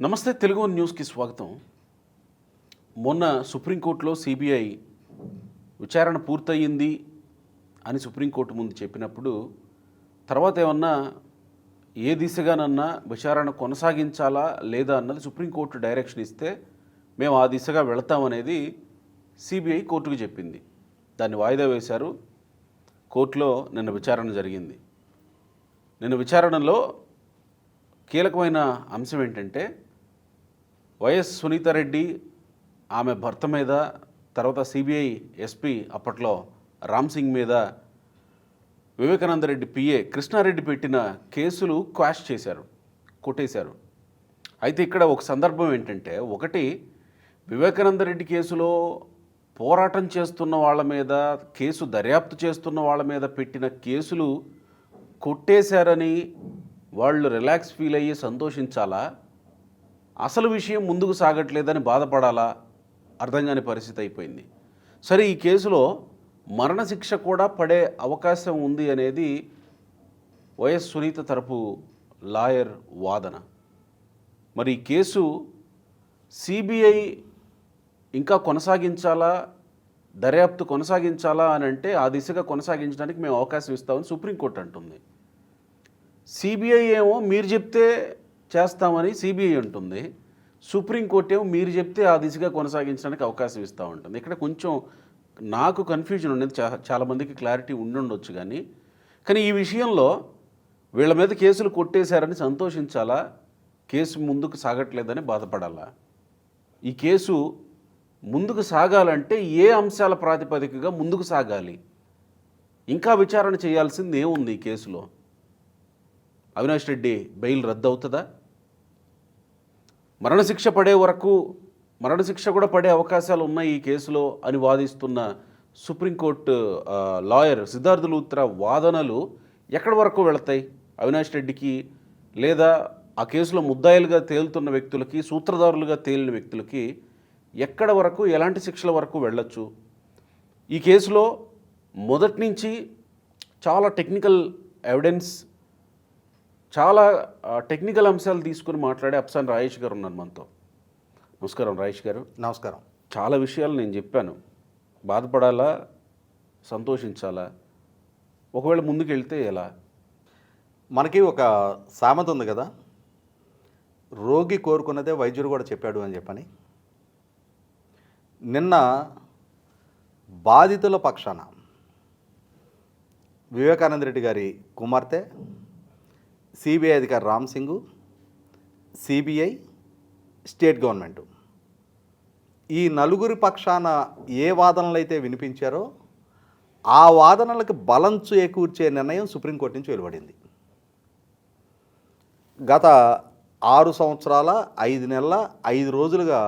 నమస్తే తెలుగు న్యూస్కి స్వాగతం. మొన్న సుప్రీంకోర్టులో సిబిఐ విచారణ పూర్తయింది అని సుప్రీంకోర్టు ముందు చెప్పినప్పుడు తర్వాత ఏమన్నా ఏ దిశగానన్నా విచారణ కొనసాగించాలా లేదా అన్నది సుప్రీంకోర్టు డైరెక్షన్ ఇస్తే మేము ఆ దిశగా వెళతామనేది సిబిఐ కోర్టుకు చెప్పింది. దాన్ని వాయిదా వేశారు. కోర్టులో నిన్న విచారణ జరిగింది. నిన్న విచారణలో కీలకమైన అంశం ఏంటంటే వైఎస్ సునీతారెడ్డి ఆమె భర్త మీద, తర్వాత సిబిఐ ఎస్పీ అప్పట్లో రామ్ సింగ్ మీద వివేకానందరెడ్డి పిఏ కృష్ణారెడ్డి పెట్టిన కేసులు క్వాష్ చేశారు, కొట్టేశారు. అయితే ఇక్కడ ఒక సందర్భం ఏంటంటే, ఒకటి వివేకానందరెడ్డి కేసులో పోరాటం చేస్తున్న వాళ్ళ మీద, కేసు దర్యాప్తు చేస్తున్న వాళ్ళ మీద పెట్టిన కేసులు కొట్టేశారని వాళ్ళు రిలాక్స్ ఫీల్ అయ్యి సంతోషించాలా, అసలు విషయం ముందుకు సాగట్లేదని బాధపడాలా, అర్థం కాని పరిస్థితి అయిపోయింది. సరే, ఈ కేసులో మరణశిక్ష కూడా పడే అవకాశం ఉంది అనేది వైఎస్ సునీత తరపు లాయర్ వాదన. మరి ఈ కేసు సిబిఐ ఇంకా కొనసాగించాలా, దర్యాప్తు కొనసాగించాలా అని అంటే ఆ దిశగా కొనసాగించడానికి మేము అవకాశం ఇస్తామని సుప్రీంకోర్టు అంటుంది. సిబిఐ ఏమో మీరు చెప్తే చేస్తామని సిబిఐ అంటుంది. సుప్రీంకోర్టు ఏమో మీరు చెప్తే ఆ దిశగా కొనసాగించడానికి అవకాశం ఇస్తూ ఉంటుంది. ఇక్కడ కొంచెం నాకు కన్ఫ్యూజన్ ఉండేది. చాలామందికి క్లారిటీ ఉండుండొచ్చు. కానీ ఈ విషయంలో వీళ్ళ మీద కేసులు కొట్టేశారని సంతోషించాలా, కేసు ముందుకు సాగట్లేదని బాధపడాలా? ఈ కేసు ముందుకు సాగాలంటే ఏ అంశాల ప్రాతిపదికగా ముందుకు సాగాలి? ఇంకా విచారణ చేయాల్సింది ఏముంది ఈ కేసులో? అవినాష్ రెడ్డి బెయిల్ రద్దు అవుతుందా? మరణశిక్ష పడే వరకు మరణశిక్ష కూడా పడే అవకాశాలు ఉన్నాయి ఈ కేసులో అని వాదిస్తున్న సుప్రీంకోర్టు లాయర్ సిద్ధార్థ లూత్రా వాదనలు ఎక్కడి వరకు వెళతాయి? అవినాష్ రెడ్డికి లేదా ఆ కేసులో ముద్దాయిలుగా తేలుతున్న వ్యక్తులకి, సూత్రధారులుగా తేలిన వ్యక్తులకి ఎక్కడ వరకు, ఎలాంటి శిక్షల వరకు వెళ్ళొచ్చు? ఈ కేసులో మొదటి నుంచి చాలా టెక్నికల్ ఎవిడెన్స్, చాలా టెక్నికల్ అంశాలు తీసుకుని మాట్లాడే అప్సాన్ రాయేష్ గారు ఉన్నారు మనతో. నమస్కారం రాయేష్ గారు. నమస్కారం. చాలా విషయాలు నేను చెప్పాను. బాధపడాలా, సంతోషించాలా, ఒకవేళ ముందుకు వెళ్తే ఎలా? మనకి ఒక సామెత ఉంది కదా, రోగి కోరుకున్నదే వైద్యుడు కూడా చెప్పాడు అని చెప్పని. నిన్న బాధితుల పక్షాన వివేకానందరెడ్డి గారి కుమార్తె, సిబిఐ అధికారి Ram Singh, CBI, state government, ఈ నలుగురి పక్షాన ఏ వాదనలు అయితే వినిపించారో ఆ వాదనలకు బలం చేకూర్చే నిర్ణయం సుప్రీంకోర్టు నుంచి వెలువడింది. గత 6 సంవత్సరాల 5 నెలల 5 రోజులుగా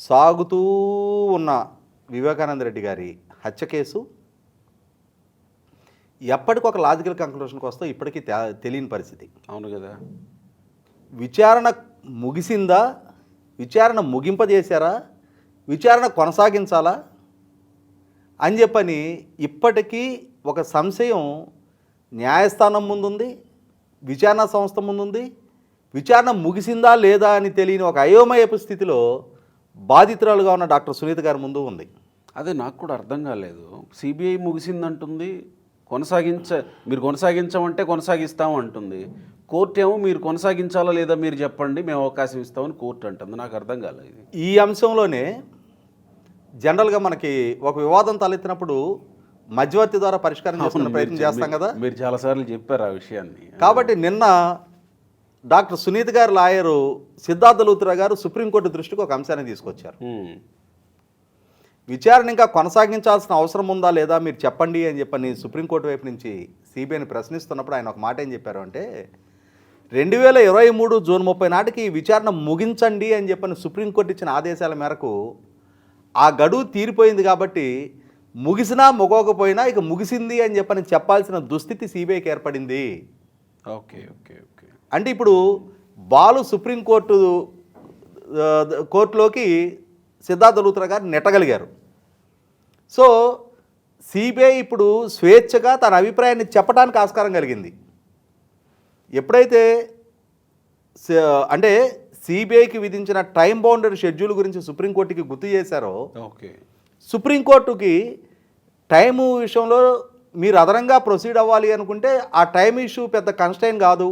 సాగుతూ ఉన్న వివేకానందరెడ్డి గారి హత్య కేసు ఎప్పటికొక లాజికల్ కంక్లూషన్కి వస్తే ఇప్పటికీ తెలియని పరిస్థితి. అవును కదా. విచారణ ముగిసిందా, విచారణ ముగింపజేశారా, విచారణ కొనసాగించాలా అని చెప్పని ఇప్పటికీ ఒక సంశయం న్యాయస్థానం ముందుంది, విచారణ సంస్థ ముందుంది. విచారణ ముగిసిందా లేదా అని తెలియని ఒక అయోమయపు స్థితిలో బాధితురాలుగా ఉన్న డాక్టర్ సునీత గారి ముందు ఉంది. అదే నాకు కూడా అర్థం కాలేదు. సిబిఐ ముగిసిందంటుంది, మీరు కొనసాగించమంటే కొనసాగిస్తాము అంటుంది. కోర్టు ఏమో మీరు కొనసాగించాలా లేదా మీరు చెప్పండి, మేము అవకాశం ఇస్తామని కోర్టు అంటుంది. నాకు అర్థం కాలేదు. ఈ అంశంలోనే జనరల్గా మనకి ఒక వివాదం తలెత్తినప్పుడు మధ్యవర్తి ద్వారా పరిష్కారం చేసుకునే ప్రయత్నం చేస్తాం కదా. మీరు చాలాసార్లు చెప్పారు ఆ విషయాన్ని. కాబట్టి నిన్న డాక్టర్ సునీత గారి లాయరు సిద్ధార్థ లూత్రా గారు సుప్రీంకోర్టు దృష్టికి ఒక అంశాన్ని తీసుకొచ్చారు. విచారణ ఇంకా కొనసాగించాల్సిన అవసరం ఉందా లేదా మీరు చెప్పండి అని చెప్పని సుప్రీంకోర్టు వైపు నుంచి సిబిఐని ప్రశ్నిస్తున్నప్పుడు ఆయన ఒక మాట ఏం చెప్పారు అంటే, 2023 జూన్ 30 నాటికి విచారణ ముగించండి అని చెప్పని సుప్రీంకోర్టు ఇచ్చిన ఆదేశాల మేరకు ఆ గడువు తీరిపోయింది కాబట్టి ముగిసినా మొగోకపోయినా ఇక ముగిసింది అని చెప్పని చెప్పాల్సిన దుస్థితి సిబిఐకి ఏర్పడింది. ఓకే ఓకే ఓకే అంటే ఇప్పుడు బాలు సుప్రీంకోర్టు కోర్టులోకి సిద్ధార్థ లూత్రా గారు నెట్టగలిగారు. సో సిబిఐ ఇప్పుడు స్వేచ్ఛగా తన అభిప్రాయాన్ని చెప్పడానికి ఆస్కారం కలిగింది. ఎప్పుడైతే అంటే సిబిఐకి విధించిన టైం బౌండెడ్ షెడ్యూల్ గురించి సుప్రీంకోర్టుకి గుర్తు చేశారో, ఓకే. సుప్రీంకోర్టుకి టైము విషయంలో మీరు అదనంగా ప్రొసీడ్ అవ్వాలి అనుకుంటే ఆ టైం ఇష్యూ పెద్ద కన్స్టైన్ కాదు,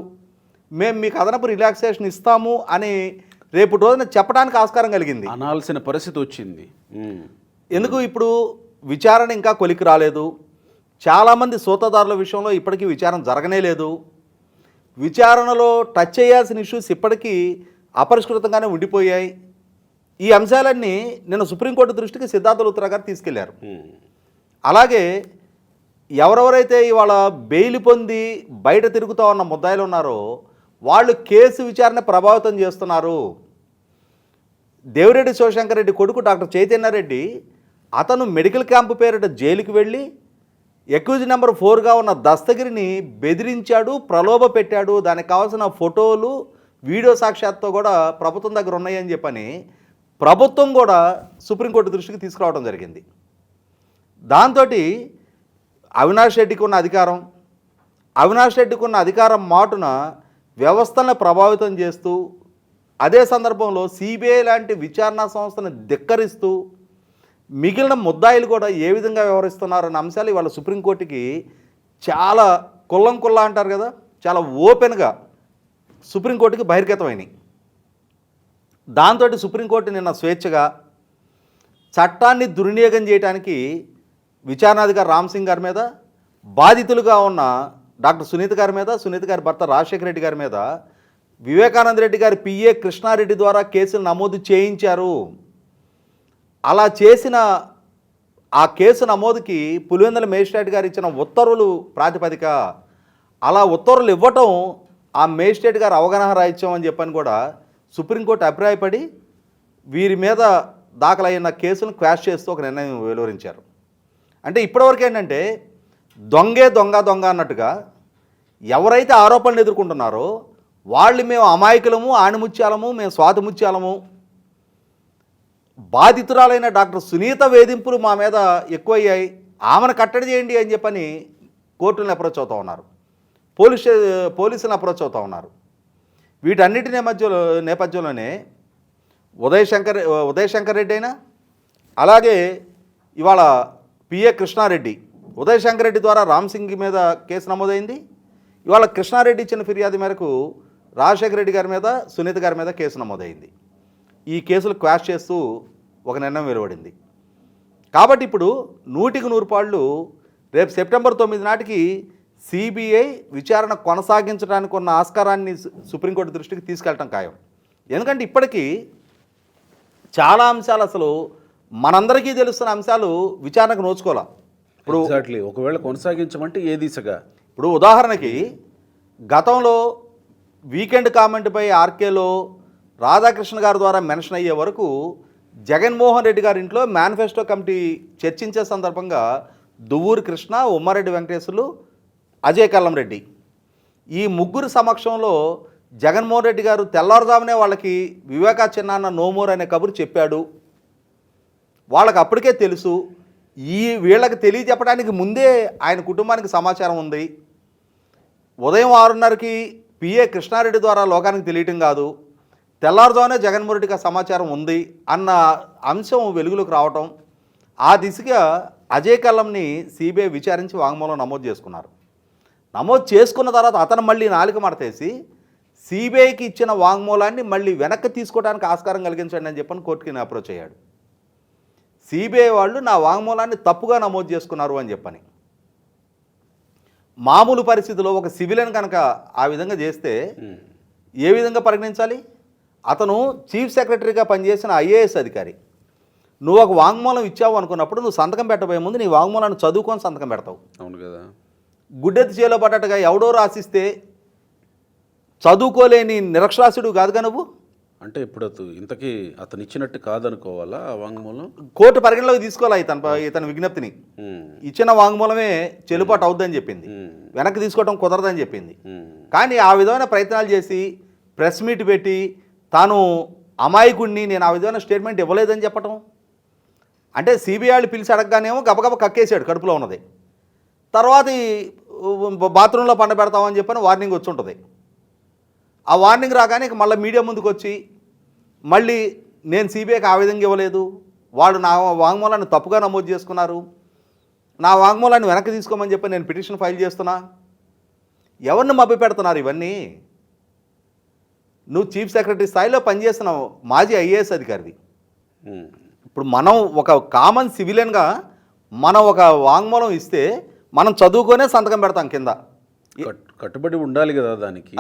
మేము మీకు అదనపు రిలాక్సేషన్ ఇస్తాము అని రేపు రోజున చెప్పడానికి ఆస్కారం కలిగింది. అనాల్సిన పరిస్థితి వచ్చింది. ఎందుకు ఇప్పుడు విచారణ ఇంకా కొలికి రాలేదు, చాలామంది సూతదారుల విషయంలో ఇప్పటికీ విచారణ జరగనే లేదు, విచారణలో టచ్ చేయాల్సిన ఇష్యూస్ ఇప్పటికీ అపరిష్కృతంగానే ఉండిపోయాయి. ఈ అంశాలన్నీ నిన్న సుప్రీంకోర్టు దృష్టికి సిద్ధార్థ లూత్రా గారు తీసుకెళ్లారు. అలాగే ఎవరెవరైతే ఇవాళ బెయిల్ పొంది బయట తిరుగుతూ ఉన్న ముద్దాయిలు ఉన్నారో వాళ్ళు కేసు విచారణ ప్రభావితం చేస్తున్నారు. దేవిరెడ్డి శివశంకర్ రెడ్డి కొడుకు డాక్టర్ చైతన్యారెడ్డి అతను మెడికల్ క్యాంపు పేరిట జైలుకి వెళ్ళి ఎక్యూజ్ నెంబర్ 4గా ఉన్న దస్తగిరిని బెదిరించాడు, ప్రలోభ పెట్టాడు. దానికి కావాల్సిన ఫోటోలు వీడియో సాక్ష్యాలతో కూడా ప్రభుత్వం దగ్గర ఉన్నాయని చెప్పని ప్రభుత్వం కూడా సుప్రీంకోర్టు దృష్టికి తీసుకురావడం జరిగింది. దాంతో అవినాష్ రెడ్డికి ఉన్న అధికారం మాటున వ్యవస్థలను ప్రభావితం చేస్తూ, అదే సందర్భంలో సిబిఐ లాంటి విచారణా సంస్థను ధిక్కరిస్తూ మిగిలిన ముద్దాయిలు కూడా ఏ విధంగా వ్యవహరిస్తున్నారన్న అంశాలు ఇవాళ సుప్రీంకోర్టుకి చాలా కుల్లా అంటారు కదా, చాలా ఓపెన్గా సుప్రీంకోర్టుకి బహిర్గతమైనవి. దాంతో సుప్రీంకోర్టు నిన్న స్వేచ్ఛగా చట్టాన్ని దుర్వినియోగం చేయడానికి విచారణాధికారి రామ్ సింగ్ గారి మీద, బాధితులుగా ఉన్న డాక్టర్ సునీత గారి మీద, సునీత గారి భర్త రాజశేఖర రెడ్డి గారి మీద వివేకానంద రెడ్డి గారి పిఏ కృష్ణారెడ్డి ద్వారా కేసులు నమోదు చేయించారు. అలా చేసిన ఆ కేసు నమోదుకి పులివెందుల మేజిస్ట్రేట్ గారు ఇచ్చిన ఉత్తర్వులు ప్రాతిపదిక, అలా ఉత్తర్వులు ఇవ్వటం ఆ మేజిస్ట్రేట్ గారు అవగాహన రాయించాం అని చెప్పని కూడా సుప్రీంకోర్టు అభిప్రాయపడి వీరి మీద దాఖలైన కేసులను క్వాష్ చేస్తూ ఒక నిర్ణయం వెలువరించారు. అంటే ఇప్పటివరకు ఏంటంటే దొంగ అన్నట్టుగా ఎవరైతే ఆరోపణలు ఎదుర్కొంటున్నారో వాళ్ళు మేము అమాయకులము, ఆణిముత్యాలము, మేము స్వాతిముత్యాలము, బాధితురాలైన డాక్టర్ సునీత వేధింపులు మా మీద ఎక్కువయ్యాయి, ఆమెను కట్టడి చేయండి అని చెప్పని కోర్టులను అప్రోచ్ అవుతూ ఉన్నారు, పోలీసులను అప్రోచ్ అవుతూ ఉన్నారు. వీటన్నిటి నేపథ్యంలోనే ఉదయ్ శంకర్ రెడ్డి అయినా, అలాగే ఇవాళ పిఏ కృష్ణారెడ్డి, ఉదయ్ శంకర్ రెడ్డి ద్వారా రామ్ సింగ్ మీద కేసు నమోదైంది. ఇవాళ కృష్ణారెడ్డి ఇచ్చిన ఫిర్యాదు మేరకు రాజశేఖర రెడ్డి గారి మీద, సునీత గారి మీద కేసు నమోదైంది. ఈ కేసులు క్వాష్ చేస్తూ ఒక నిర్ణయం వెలువడింది. కాబట్టి ఇప్పుడు 100% రేపు సెప్టెంబర్ 9 నాటికి సిబిఐ విచారణ కొనసాగించడానికి ఉన్న ఆస్కారాన్ని సుప్రీంకోర్టు దృష్టికి తీసుకెళ్ళటం ఖాయం. ఎందుకంటే ఇప్పటికీ చాలా అంశాలు అసలు మనందరికీ తెలుస్తున్న అంశాలు విచారణకు నోచుకోవాలి. ఇప్పుడు ఎగ్జాక్ట్లీ ఒకవేళ కొనసాగించమంటే ఏ దిశగా? ఇప్పుడు ఉదాహరణకి గతంలో వీకెండ్ కామెంట్పై ఆర్కేలో రాధాకృష్ణ గారి ద్వారా మెన్షన్ అయ్యే వరకు జగన్మోహన్ రెడ్డి గారి ఇంట్లో మేనిఫెస్టో కమిటీ చర్చించే సందర్భంగా దువ్వూరి కృష్ణ, ఉమ్మారెడ్డి వెంకటేశ్వర్లు, అజయ్ కల్లం రెడ్డి ఈ ముగ్గురు సమక్షంలో జగన్మోహన్ రెడ్డి గారు తెల్లవారుజామునే వాళ్ళకి వివేకా చిన్నాన్న నోమోర్ అనే కబురు చెప్పాడు. వాళ్ళకి అప్పటికే తెలుసు. వీళ్ళకి తెలియజెప్పడానికి ముందే ఆయన కుటుంబానికి సమాచారం ఉంది. ఉదయం 6:30కి పిఏ కృష్ణారెడ్డి ద్వారా లోకానికి తెలియటం కాదు, తెల్లారుజామునే జగన్మోహన్ రెడ్డికి సమాచారం ఉంది అన్న అంశం వెలుగులోకి రావటం, ఆ దిశగా అజయ్ కల్లంని సిబిఐ విచారించి వాంగ్మూలం నమోదు చేసుకున్నారు. నమోదు చేసుకున్న తర్వాత అతను మళ్ళీ నాలుక మడతేసి సిబిఐకి ఇచ్చిన వాంగ్మూలాన్ని మళ్ళీ వెనక్కి తీసుకోవడానికి ఆస్కారం కలిగించండి అని చెప్పని కోర్టుకి అప్రోచ్ అయ్యాడు. సిబిఐ వాళ్ళు నా వాంగ్మూలాన్ని తప్పుగా నమోదు చేసుకున్నారు అని చెప్పని. మామూలు పరిస్థితుల్లో ఒక సివిలియన్ కనుక ఆ విధంగా చేస్తే ఏ విధంగా పరిగణించాలి? అతను చీఫ్ సెక్రటరీగా పనిచేసిన ఐఏఎస్ అధికారి. నువ్వు ఒక వాంగ్మూలం ఇచ్చావు అనుకున్నప్పుడు నువ్వు సంతకం పెట్టబోయే ముందు నీ వాంగ్మూలాన్ని చదువుకొని సంతకం పెడతావు. అవును కదా. గుడ్డెత్తి చేలో పడ్డట్టుగా ఎవడో రాసిస్తే చదువుకోలేని నిరక్షరాస్యుడు కాదుగా నువ్వు. అంటే ఇప్పుడు ఇంతకీ అతను ఇచ్చినట్టు కాదనుకోవాలా ఆ వాంగ్మూలం? కోర్టు పరిగణలోకి తీసుకోవాలా ఇతని విజ్ఞప్తిని? ఇచ్చిన వాంగ్మూలమే చెల్లుబాటు అవుద్దని చెప్పింది, వెనక్కి తీసుకోవడం కుదరదని చెప్పింది. కానీ ఆ విధమైన ప్రయత్నాలు చేసి ప్రెస్ మీట్ పెట్టి తాను అమాయకుడిని, నేను ఆ విధమైన స్టేట్మెంట్ ఇవ్వలేదని చెప్పటం, అంటే సిబిఐలు పిలిచి అడగగానేమో గబగబ కక్కేసాడు కడుపులో ఉన్నది. తర్వాత బాత్రూంలో పండబెడతామని చెప్పని వార్నింగ్ వచ్చి ఉంటుంది. ఆ వార్నింగ్ రాగానే మళ్ళీ మీడియా ముందుకు వచ్చి మళ్ళీ నేను సిబిఐకి ఆ విధంగా ఇవ్వలేదు, వాళ్ళు నా వాంగ్మూలాన్ని తప్పుగా నమోదు చేసుకున్నారు, నా వాంగ్మూలాన్ని వెనక్కి తీసుకోమని చెప్పి నేను పిటిషన్ ఫైల్ చేస్తున్నా. ఎవరిని మభ్యపెడుతున్నారు ఇవన్నీ? నువ్వు చీఫ్ సెక్రటరీ స్థాయిలో పనిచేస్తున్నావు, మాజీ ఐఏఎస్ అధికారివి. ఇప్పుడు మనం ఒక కామన్ సివిలియన్గా మనం ఒక వాంగ్మూలం ఇస్తే మనం చదువుకొనే సంతకం పెడతాం కింద. కట్టుబడి ఉండాలి కదా దానికి.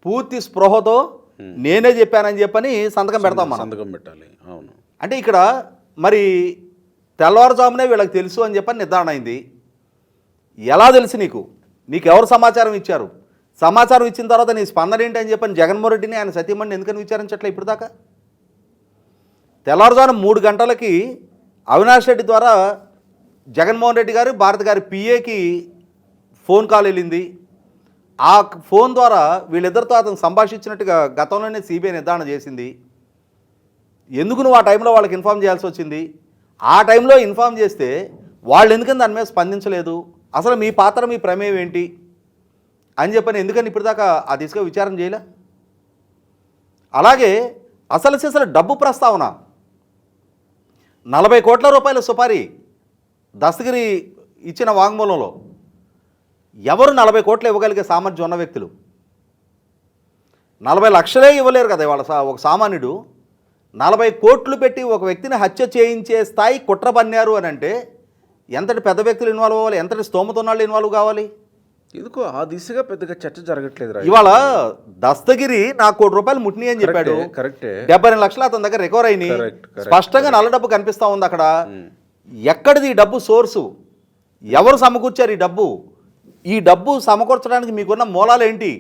పూర్తి స్పృహతో నేనే చెప్పానని చెప్పని సంతకం పెడతాం మనం. సంతకం పెట్టాలి. అవును. అంటే ఇక్కడ మరి తెల్లవారుజామునే వీళ్ళకి తెలుసు అని చెప్పని నిర్ధారణ అయింది. ఎలా తెలుసు నీకు? నీకు ఎవరు సమాచారం ఇచ్చారు? సమాచారం ఇచ్చిన తర్వాత నీ స్పందన ఏంటి అని చెప్పని జగన్మోహన్ రెడ్డిని ఆయన సతీమణిని ఎందుకని విచారించట్లే ఇప్పుడు దాకా? తెల్లవారుజామున 3 గంటలకి అవినాష్ రెడ్డి ద్వారా జగన్మోహన్ రెడ్డి గారు భారతి గారి పిఏకి ఫోన్ కాల్ వెళ్ళింది. ఆ ఫోన్ ద్వారా వీళ్ళిద్దరితో అతను సంభాషించినట్టుగా గతంలోనే సిబిఐ నిర్ధారణ చేసింది. ఎందుకు నువ్వు ఆ టైంలో వాళ్ళకి ఇన్ఫామ్ చేయాల్సి వచ్చింది? ఆ టైంలో ఇన్ఫామ్ చేస్తే వాళ్ళు ఎందుకని దాని మీద స్పందించలేదు? అసలు మీ పాత్ర, మీ ప్రమేయం ఏంటి అని చెప్పని ఎందుకని ఇప్పటిదాకా ఆ దిశగా విచారం చేయలే? అలాగే అసలు డబ్బు ప్రస్తావన 40 కోట్ల రూపాయల సుపారీ దస్తగిరి ఇచ్చిన వాంగ్మూలంలో ఎవరు 40 కోట్లు ఇవ్వగలిగే సామర్థ్యం ఉన్న వ్యక్తులు? 40 లక్షలే ఇవ్వలేరు కదా ఇవాళ ఒక సామాన్యుడు. 40 కోట్లు పెట్టి ఒక వ్యక్తిని హత్య చేయించే స్థాయి కుట్ర పన్నారు అని అంటే ఎంతటి పెద్ద వ్యక్తులు ఇన్వాల్వ్ అవ్వాలి, ఎంతటి స్తోమత ఉన్న వాళ్ళు ఇన్వాల్వ్ కావాలి? ఎందుకో ఆ దిశగా పెద్దగా చర్చ జరగట్లేదు. ఇవాళ దస్తగిరి నాకు ₹1 కోటి ముట్టిని అని చెప్పాడు. కరెక్టే. 72 లక్షలు అతని దగ్గర రికవర్ అయినాయి. స్పష్టంగా నల్ల డబ్బు కనిపిస్తా ఉంది అక్కడ. ఎక్కడిది ఈ డబ్బు సోర్సు? ఎవరు సమకూర్చారు ఈ డబ్బు? ఈ డబ్బు సమకూర్చడానికి మీకున్న మూలాలు ఏంటి?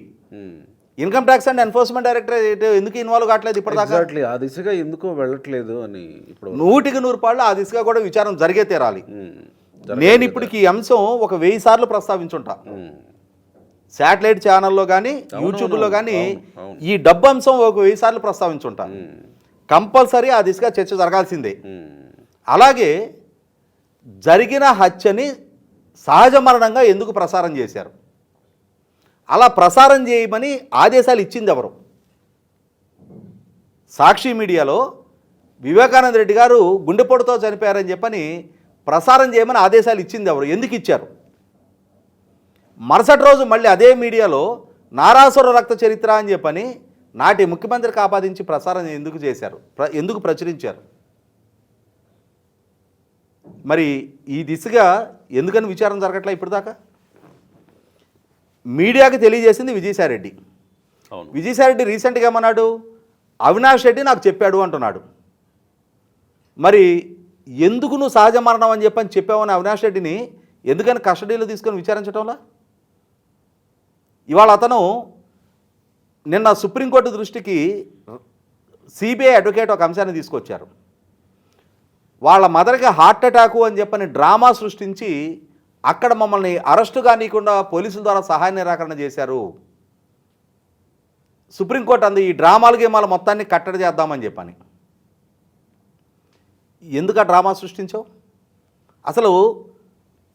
Income tax and enforcement directorate ఎందుకు ఇన్వాల్వ్ కావట్లేదు ఇప్పటిదాకా? ఆ దిశగా ఎందుకో వెళ్ళట్లేదు అని ఇప్పుడు 100% ఆ దిశగా కూడా విచారం జరిగే తీరాలి. నేను ఇప్పటికి ఈ అంశం ఒక 1000 సార్లు ప్రస్తావించుంటా. శాటిలైట్ ఛానల్లో కానీ యూట్యూబ్లో కానీ ఈ డబ్బు అంశం ఒక 1000 సార్లు ప్రస్తావించుంటా. కంపల్సరీ ఆ దిశగా చర్చ జరగాల్సిందే. అలాగే జరిగిన హత్యని సహజ మరణంగా ఎందుకు ప్రసారం చేశారు? అలా ప్రసారం చేయమని ఆదేశాలు ఇచ్చింది ఎవరు? సాక్షి మీడియాలో వివేకానంద రెడ్డి గారు గుండెపోటుతో చనిపోయారని చెప్పని ప్రసారం చేయమని ఆదేశాలు ఇచ్చింది ఎవరు? ఎందుకు ఇచ్చారు? మరుసటి రోజు మళ్ళీ అదే మీడియాలో నారాసుర రక్త చరిత్ర అని చెప్పని నాటి ముఖ్యమంత్రికి ఆపాదించి ప్రసారం ఎందుకు చేశారు? ఎందుకు ప్రచురించారు? మరి ఈ దిశగా ఎందుకని విచారణ జరగట్లే ఇప్పటిదాకా? మీడియాకి తెలియజేసింది విజయసాయిరెడ్డి. విజయసాయిరెడ్డి రీసెంట్గా ఏమన్నాడు? అవినాష్ రెడ్డి నాకు చెప్పాడు అంటున్నాడు. మరి ఎందుకు నువ్వు సహజ మరణం అని చెప్పని చెప్పావని అవినాష్ రెడ్డిని ఎందుకని కస్టడీలో తీసుకొని విచారించడంలా? ఇవాళ అతను నిన్న సుప్రీంకోర్టు దృష్టికి సిబిఐ అడ్వకేట్ ఒక అంశాన్ని తీసుకొచ్చారు. వాళ్ళ మదర్కి హార్ట్ అటాకు అని చెప్పని డ్రామా సృష్టించి అక్కడ మమ్మల్ని అరెస్టు కానీయకుండా పోలీసుల ద్వారా సహాయ నిరాకరణ చేశారు. సుప్రీంకోర్టు అంది ఈ డ్రామాల గేమాల మొత్తాన్ని కట్టడి చేద్దామని చెప్పని. ఎందుకు ఆ డ్రామా సృష్టించావు? అసలు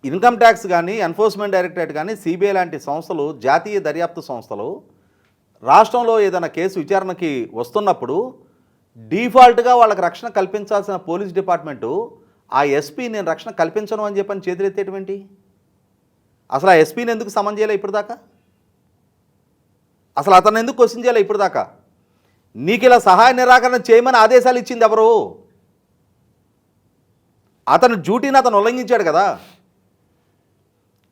ఇన్కమ్ ట్యాక్స్ కానీ ఎన్ఫోర్స్మెంట్ డైరెక్టరేట్ కానీ సిబిఐ లాంటి సంస్థలు, జాతీయ దర్యాప్తు సంస్థలు రాష్ట్రంలో ఏదైనా కేసు విచారణకి వస్తున్నప్పుడు డిఫాల్ట్గా వాళ్ళకి రక్షణ కల్పించాల్సిన పోలీస్ డిపార్ట్మెంటు ఆ ఎస్పీ నేను రక్షణ కల్పించను అని చెప్పని చేతులెత్తేటువంటి అసలు ఆ ఎస్పీని ఎందుకు సమన్ చేయలే ఇప్పటిదాకా? అసలు అతను ఎందుకు క్వశ్చన్ చేయలే ఇప్పటిదాకా? నీకు ఇలా సహాయ నిరాకరణ చేయమని ఆదేశాలు ఇచ్చింది ఎవరు? అతను డ్యూటీని అతను ఉల్లంఘించాడు కదా.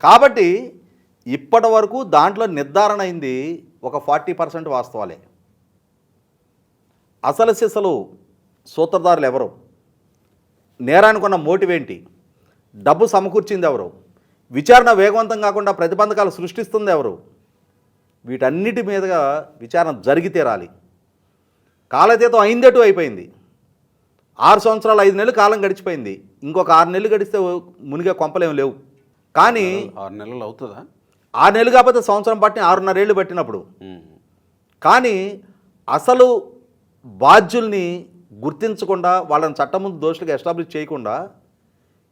కాబట్టి ఇప్పటి వరకు దాంట్లో నిర్ధారణ అయింది ఒక 40% వాస్తవాలే. అసలు సిసలు సూత్రధారులు ఎవరు? నేరానికి ఉన్న మోటివ్ ఏంటి? డబ్బు సమకూర్చింది ఎవరు? విచారణ వేగవంతం కాకుండా ప్రతిబంధకాలు సృష్టిస్తుంది ఎవరు? వీటన్నిటి మీదుగా విచారణ జరిగి తీరాలి. కాలతీతం అయిందేటు అయిపోయింది. 6 సంవత్సరాలు 5 నెలలు కాలం గడిచిపోయింది. ఇంకొక 6 నెలలు గడిస్తే మునిగే కొంపలేం లేవు. కానీ 6 నెలలు అవుతుందా? 6 నెలలు కాకపోతే సంవత్సరం పట్టిన 6.5 ఏళ్ళు పట్టినప్పుడు. కానీ అసలు బాధ్యుల్ని గుర్తించకుండా వాళ్ళని చట్టం ముందు దోషులుగా ఎస్టాబ్లిష్ చేయకుండా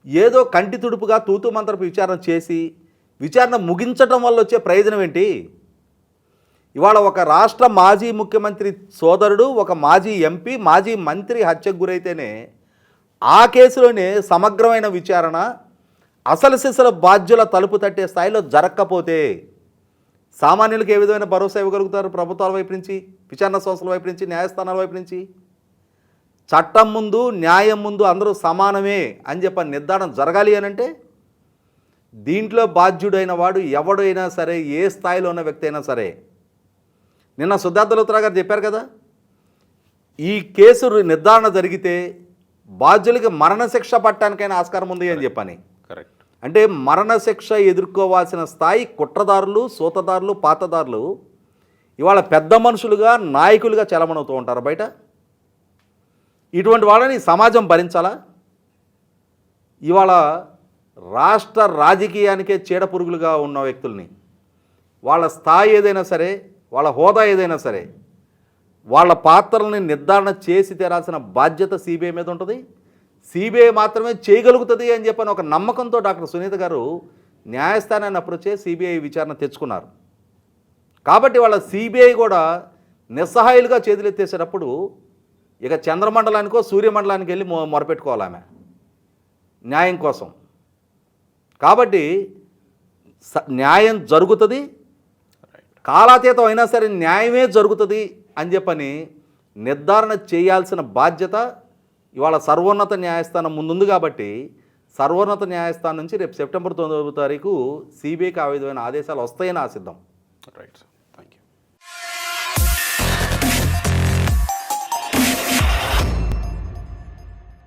ఏదో కంటి తుడుపుగా తూతు మంత్రపు విచారణ చేసి విచారణ ముగించడం వల్ల వచ్చే ప్రయోజనం ఏంటి? ఇవాళ ఒక రాష్ట్ర మాజీ ముఖ్యమంత్రి సోదరుడు, ఒక మాజీ ఎంపీ, మాజీ మంత్రి హత్యకు గురైతేనే ఆ కేసులోనే సమగ్రమైన విచారణ అసలు సిసల బాధ్యుల తలుపు తట్టే స్థాయిలో జరగకపోతే సామాన్యులకు ఏ విధమైన భరోసా ఇవ్వగలుగుతారు? ప్రభుత్వాల వైపు నుంచి, విచారణ సంస్థల వైపు నుంచి, న్యాయస్థానాల వైపు నుంచి. చట్టం ముందు, న్యాయం ముందు అందరూ సమానమే అని చెప్పి నిర్ధారణ జరగాలి అని అంటే దీంట్లో బాధ్యుడైన వాడు ఎవడైనా సరే, ఏ స్థాయిలో ఉన్న వ్యక్తి అయినా సరే. నిన్న సిద్ధార్థ లూత్రా గారు చెప్పారు కదా, ఈ కేసు నిర్ధారణ జరిగితే బాధ్యులకి మరణశిక్ష పట్టడానికైనా ఆస్కారం ఉంది అని చెప్పని. కరెక్ట్. అంటే మరణశిక్ష ఎదుర్కోవాల్సిన స్థాయి కుట్రదారులు, సూతదారులు, పాతదారులు ఇవాళ పెద్ద మనుషులుగా, నాయకులుగా చలమణవుతూ ఉంటారు బయట. ఇటువంటి వాళ్ళని సమాజం భరించాలా? ఇవాళ రాష్ట్ర రాజకీయానికే చీడపురుగులుగా ఉన్న వ్యక్తుల్ని, వాళ్ళ స్థాయి ఏదైనా సరే, వాళ్ళ హోదా ఏదైనా సరే, వాళ్ళ పాత్రల్ని నిర్ధారణ చేసి తీరాల్సిన బాధ్యత సిబిఐ మీద ఉంటుంది. సిబిఐ మాత్రమే చేయగలుగుతుంది అని చెప్పని ఒక నమ్మకంతో డాక్టర్ సునీత గారు న్యాయస్థానాన్ని అప్రోచ్ చేసి సిబిఐ విచారణ తెచ్చుకున్నారు. కాబట్టి వాళ్ళ సిబిఐ కూడా నిస్సహాయులుగా చేతులెత్తేసేటప్పుడు ఇక చంద్రమండలానికో సూర్యమండలానికి వెళ్ళి మొరపెట్టుకోవాలి ఆమె న్యాయం కోసం. కాబట్టి న్యాయం జరుగుతుంది, కాలాతీతం అయినా సరే న్యాయమే జరుగుతుంది అని చెప్పని నిర్ధారణ చేయాల్సిన బాధ్యత ఇవాళ సర్వోన్నత న్యాయస్థానం ముందుంది. కాబట్టి సర్వోన్నత న్యాయస్థానం నుంచి రేపు సెప్టెంబర్ 9వ తారీఖు సిబిఐకి ఆ విధమైన ఆదేశాలు వస్తాయని ఆశిద్దాం. రైట్.